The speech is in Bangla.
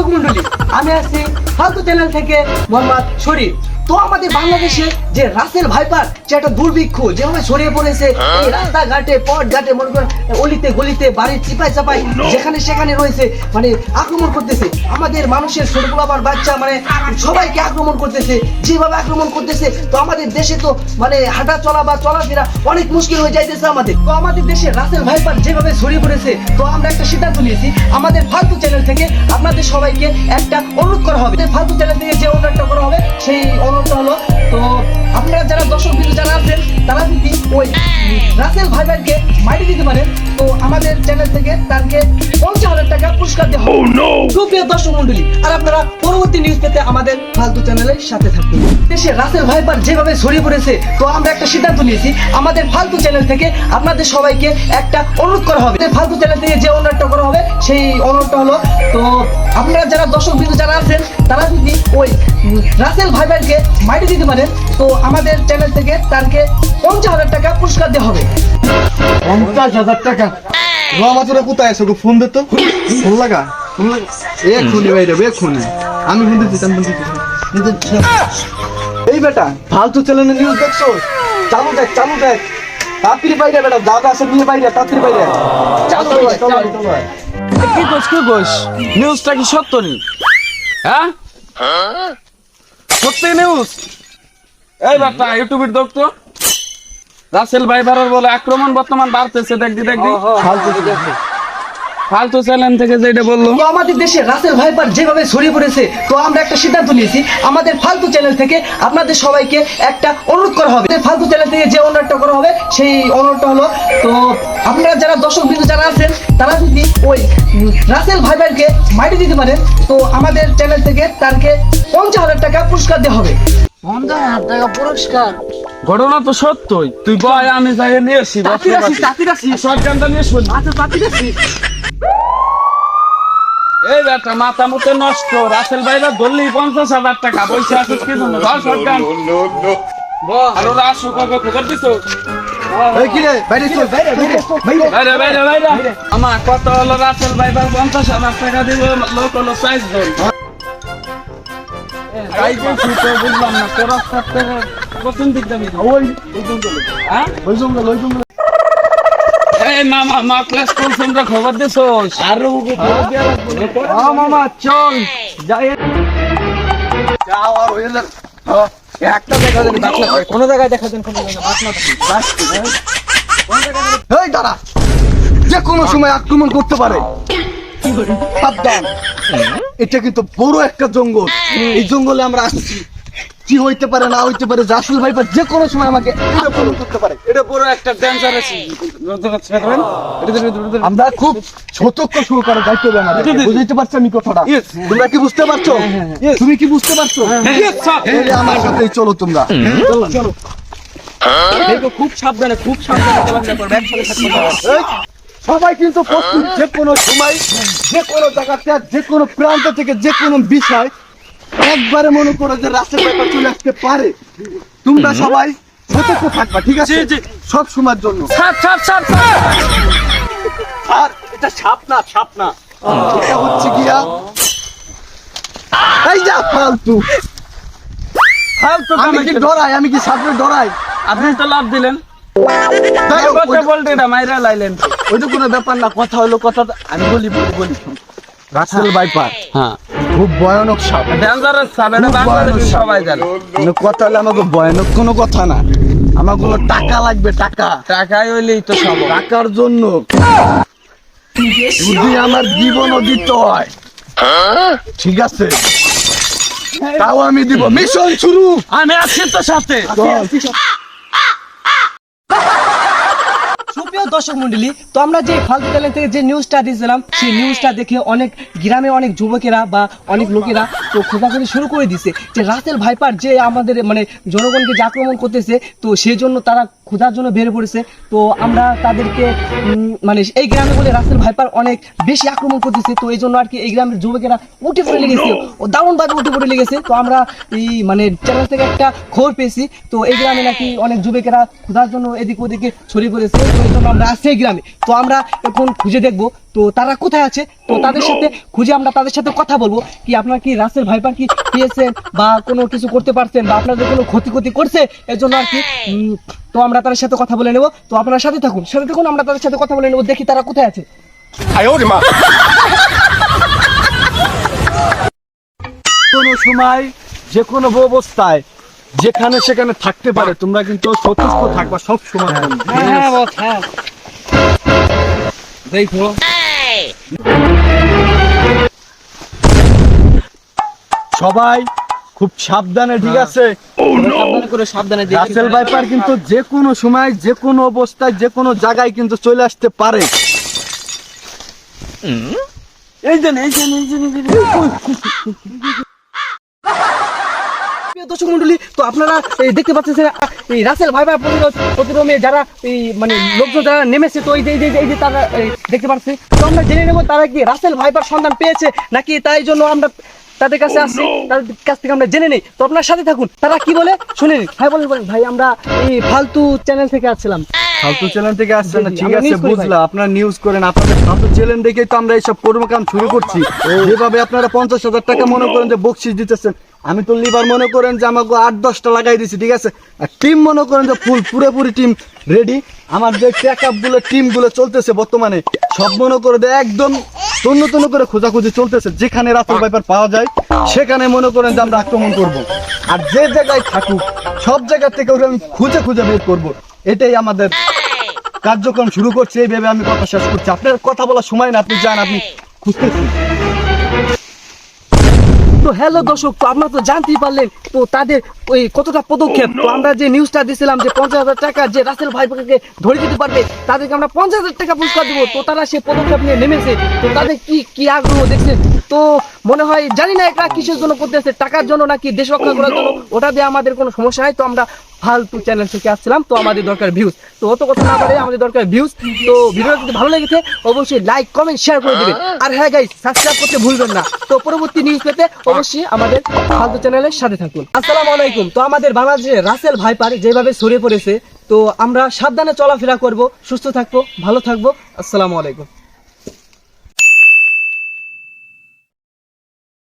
দর্শক মন্ডলী, আমি আছি ফালতু চ্যানেল থেকে মোহাম্মদ শরীফ। তো আমাদের বাংলাদেশে যে রাসেল ভাইপার যে একটা দুর্ভিক্ষ যেভাবে ছড়িয়ে পড়েছে এই রাস্তাঘাটে পথ ঘাটে মনে করেন অলিতে গলিতে বাড়ির চিপাই চাপাই যেখানে সেখানে রয়েছে, মানে আক্রমণ করতেছে আমাদের মানুষের ছোটগুলো আবার বাচ্চা মানে সবাইকে আক্রমণ করতেছে, যেভাবে আক্রমণ করতেছে তো আমাদের দেশে তো মানে হাঁটা চলা বা চলাফেরা অনেক মুশকিল হয়ে যাইতেছে আমাদের। তো আমাদের দেশে রাসেল ভাইপার যেভাবে ছড়িয়ে পড়েছে তো আমরা একটা সিদ্ধান্ত নিয়েছি আমাদের ফালতু চ্যানেল থেকে আপনাদের সবাইকে একটা অনুরোধ করা হবে। ফালতু চ্যানেল থেকে যে অনুরোধটা করা হবে সেই অনুরোধটা হলো, তো আপনারা যারা দর্শক বিন্দু যারা আছেন তারা যদি ওই রাসেল ভাইপারকে মাইনে দিতে পারেন তো আমাদের চ্যানেল থেকে তাকে 50,000 টাকা পুরস্কার দেওয়া হবে। সুপ্রিয় দর্শক মন্ডলী, আর আপনারা পরবর্তী নিউজ পেতে আমাদের ফালতু চ্যানেলের সাথে থাকবেন। দেশে রাসেল ভাইপার যেভাবে ছড়িয়ে পড়েছে তো আমরা একটা সিদ্ধান্ত নিয়েছি আমাদের ফালতু চ্যানেল থেকে আপনাদের সবাইকে একটা অনুরোধ করা হবে। ফালতু চ্যানেল থেকে যে অনুরোধটা করা হবে সেই অনুরোধটা হলো, তো আপনারা যারা দর্শক বিন্দু যারা আছেন তারা যদি ওই রাসেল ভাইপারকে মাইনে দিতে পারেন তো আমাদের চ্যানেল থেকে তাকে 50,000 টাকা পুরস্কার দেওয়া হবে। 50,000 টাকা? রমাতুরা কোথায় আছে? ফোন দে তো। ফোন লাগা এক্ষুনি বাইরে, এক্ষুনি আমি ফোন দিচ্ছি। এই বেটা ফালতু চ্যানেলে নিউজ দেখছো? চালু দেখ, চালু দেখ, তাড়াতাড়ি বাইরে বেটা, দাদা আছে নিয়ে বাইরে, তাড়াতাড়ি বাইরে। কি গোস নিউজটা কি সত্য নেই? হ্যাঁ সত্যি নিউজ? এই বার্তা ইউটিউবের দেখতো রাসেল ভাইপারের বলে আক্রমণ বর্তমান বাড়তেছে, দেখবি ফালতু চ্যানেল থেকে যেটা বললো। তো আমাদের দেশে রাসেল ভাইপার যেভাবে ছড়িয়ে পড়েছে তো আমরা একটা সিদ্ধান্ত নিয়েছি আমাদের ফালতু চ্যানেল থেকে আপনাদের সবাইকে একটা অনুরোধ করা হবে। ফালতু চ্যানেল থেকে যে অনুরোধটা করা হবে সেই অনুরোধটা হলো, তো আপনারা যারা দর্শক বিন্দু যারা আছেন তারা যদি ওই রাসেল ভাইপারকে মাইনে দিতে পারেন তো আমাদের চ্যানেল থেকে তাকে 50,000 টাকা পুরস্কার দেওয়া হবে। 50,000 টাকা পুরস্কার? ঘটনা তো সত্যই, তুই বয় আমি যাই নিয়ে আসি। শর্টগানটা নিয়ে শুন। এই বেটা মাথা মতো নষ্ট, রাসেল ভাইরা ধরলেই 50,000 টাকা পয়সা আছে কি জন্য? ধর শর্টগান আর ওরা আসো কবে খবর দিছো? এই কি রে বাইরে চল, বাইরে বাইরে বাইরে বাইরে বাইরে। আমার কত হলো রাসেল ভাইবার 50,000 টাকা দিব, লোক হলো 4 জন। তাই বলছি তো, বুঝলাম না তোরা সাথে কোন দিক যাবি? ওই জঙ্গলে। হ্যাঁ ওই জঙ্গল, ওই জঙ্গল। এই মামা মা ক্লাস কোন তোমরা খবর দিছোস? আর খবর দিয়া লাগবে। মামা চল যাই, যাও আর হয়ে যাক। একটা দেখা যাবে বাতলা করে, কোন জায়গায় দেখা যাবে, কোন জায়গায় বাতলা থাকে। এই দাঁড়া, যে কোনো সময় আক্রমণ করতে পারে, সাবধান। এটা কিন্তু বড় একটা জঙ্গল, এই জঙ্গলে আমরা আসছি, কি হইতে পারে না হইতে পারে। রাসেল ভাইপার যে কোনো সময় আমাকে আক্রমণ করতে পারে। এটা বড় একটা ডেঞ্জারাস। আমরা খুব সতর্ক সহকারে দায়িত্ব হবে আমাদের, বুঝতে পারছো আমি কথাটা? তোমরা কি বুঝতে পারছো? তুমি কি বুঝতে পারছো? এই যে আমার সাথেই চলো তোমরা, চলো। খুব সাবধানে, খুব সাবধানে। এই, সবাই কিন্তু প্রস্তুত, যে কোনো সময় যে কোনো জায়গাতে যে কোনো প্রান্ত থেকে যে কোনো বিষয় একবারে মনে করো যে রাসেল ভাইপার চলে আসতে পারে। তোমরা সবাই সতর্ক থাকবা, ঠিক আছে? সব সময়ের জন্য। আর এটা সাপ না, সাপ না, এটা হচ্ছে গিয়া এই যা ফালতু। আমি কি ডরাই? আমি কি সাপে ডরাই? আপনি তো লাভ দিলেন, মাইরা লাইলেন। ওইটা কোনো ব্যাপার না, কথা হলো কথা। আমি বলি রাসেল ভাইপার হ্যাঁ খুব ভয়ানক সাপ, ডেঞ্জারাস সাপ, এটা বাংলাদেশে সবাই জানে। কথা হলে আমাকে ভয়ানক কোনো কথা না, আমাগুলো টাকা লাগবে, টাকা। টাকাই হইলেই তো সব। টাকার জন্য যদি আমার জীবনও দিতে হয়, ঠিক আছে, তাও আমি দিব। মিশন শুরু, আমি আছি তো সাথে। সুপ্রিয় দর্শক মন্ডলী, তো আমরা যে ফালতু চ্যানেল থেকে যে নিউজটা দিয়েছিলাম সেই নিউজটা দেখে অনেক গ্রামে অনেক যুবকেরা বা অনেক লোকেরা তো খোঁজাখুঁজি শুরু করে দিছে যে রাসেল ভাইপার যে আমাদের মানে জনগণকে যে আক্রমণ করতেছে, তো সেই জন্য তারা খোঁজার জন্য বের পড়েছে। তো আমরা তাদেরকে মানে এই গ্রামে বলে রাসেল ভাইপার অনেক বেশি আক্রমণ করতেছে। তো এই জন্য আর কি এই গ্রামের যুবকেরা উঠে পড়ে লেগেছে, ও দারুণভাবে উঠে পড়ে লেগেছে। তো আমরা এই মানে চ্যানেল থেকে একটা খবর পেয়েছি, তো এই গ্রামে নাকি অনেক যুবকেরা খোঁজার জন্য এদিক ওদিকে ছড়িয়ে পড়েছে। তো এই জন্য আমরা আসছি এই গ্রামে। তো আমরা এখন খুঁজে দেখবো তো তারা কোথায় আছে। তো তাদের সাথে খুঁজে আমরা তাদের সাথে কথা বলবো, কি আপনারা কি রাসেল ভাইপার কি পেয়েছেন বা কোনো কিছু করতে পারছেন বা আপনাদের কোনো ক্ষতি করছে এর জন্য আর কি। তো আমরা তাদের সাথে কথা বলে নেবো। তো আপনারা সাথে থাকুন, আমরা তাদের সাথে কথা বলে নেবো, দেখি তারা কোথায় আছে। কোনো সময় যে কোনো অবস্থায় যেখানে সেখানে থাকতে পারে, তোমরা কিন্তু সতর্ক থাকবা সব সময়। হ্যাঁ বস, হ্যাঁ দেখো সবাই খুব সাবধানে, ঠিক আছে? সাবধানে রাসেল ভাইপার কিন্তু যে কোনো সময় যে কোনো অবস্থায় যে কোনো জায়গায় কিন্তু চলে আসতে পারে। দর্শক মন্ডলী, তো আপনারা দেখতে পাচ্ছেন এই রাসেল ভাইপার প্রতিরোধে যারা এই মানে লোকজন যারা নেমেছে, তো এই যে তারা দেখতে পাচ্ছে। তো আমরা জেনে নেবো তারা কি রাসেল ভাইপার সন্ধান পেয়েছে নাকি, তাই জন্য আমরা তাদের কাছে আসছি, তাদের কাছ থেকে আমরা জেনে নেই। তো আপনার সাথে থাকুন, তারা কি বলে শুনে নিন। ভাই বলেন ভাই, আমরা এই ফালতু চ্যানেল থেকে আসছিলাম। ফালতু চ্যানেল থেকে আসছে না, ঠিক আমরা আছে news করি বুঝলাম, আপনারা নিউজ করেন, আপনাদের ফালতু চ্যানেল দেখেই তো আমরা এইসব কর্মকাণ্ড শুরু করছি। যেভাবে আপনারা 50,000 টাকা মনে করেন যে বকশিস দিতেছেন, আমি তো লিভার মনে করেন যে আমাকে 8-10টা লাগাই দিছি, ঠিক আছে? আর টিম মনে করেন যে পুরোপুরি টিম রেডি। আমার যে চেকআপ গুলো টিম গুলো চলতেছে বর্তমানে, সব মনে করে যে একদম তন্ন করে খোঁজাখুঁজি চলতেছে। যেখানে রাসেল ভাইপার পাওয়া যায় সেখানে মনে করেন যে আমরা আক্রমণ করব। আর যে জায়গায় থাকুক সব জায়গা থেকে ওরা আমি খুঁজে বের করবো। এটাই আমাদের কার্যক্রম শুরু করছে। এই ভেবে আমি কথা শেষ করছি, আপনার কথা বলার সময় না, আপনি যান, আপনি খুঁজতেছি। তো হ্যালো দর্শক, তো আপনারা তো জানতেই পারলেন তো তাদের ওই কতটা পদক্ষেপ। তো আমরা যে নিউজটা দিয়েছিলাম যে 50,000 টাকা যে রাসেল ভাইপারকে ধরে দিতে পারবে তাদেরকে আমরা 50,000 টাকা পুরস্কার দেবো। তো তারা সে পদক্ষেপ নিয়ে নেমেছে। তো তাদের কি আগ্রহ দেখছেন। তো মনে হয় জানি না এটা কিসের জন্য করতে আসছে, টাকার জন্য নাকি দেশ রক্ষা করার জন্য, ওটা দিয়ে আমাদের কোনো সমস্যা হয়। তো আমরা ফালতু চ্যানেল থেকে আসছিলাম, তো আমাদের দরকার ভিউজ। তো অত কথা না বলে আমাদের দরকার ভিউজ। তো ভিডিওটা যদি ভালো লেগেছে অবশ্যই লাইক কমেন্ট শেয়ার করে দিবেন। আর হ্যাঁ গাইস, সাবস্ক্রাইব করতে ভুলবেন না। তো পরবর্তী নিউজ পেতে অবশ্যই আমাদের ফালতু চ্যানেলের সাথে থাকুন। আসসালামু আলাইকুম। তো আমাদের বাংলাদেশে রাসেল ভাইপার যেভাবে ছড়িয়ে পড়েছে, তো আমরা সাবধানে চলাফেরা করব, সুস্থ থাকবো, ভালো থাকবো। আসসালামু আলাইকুম।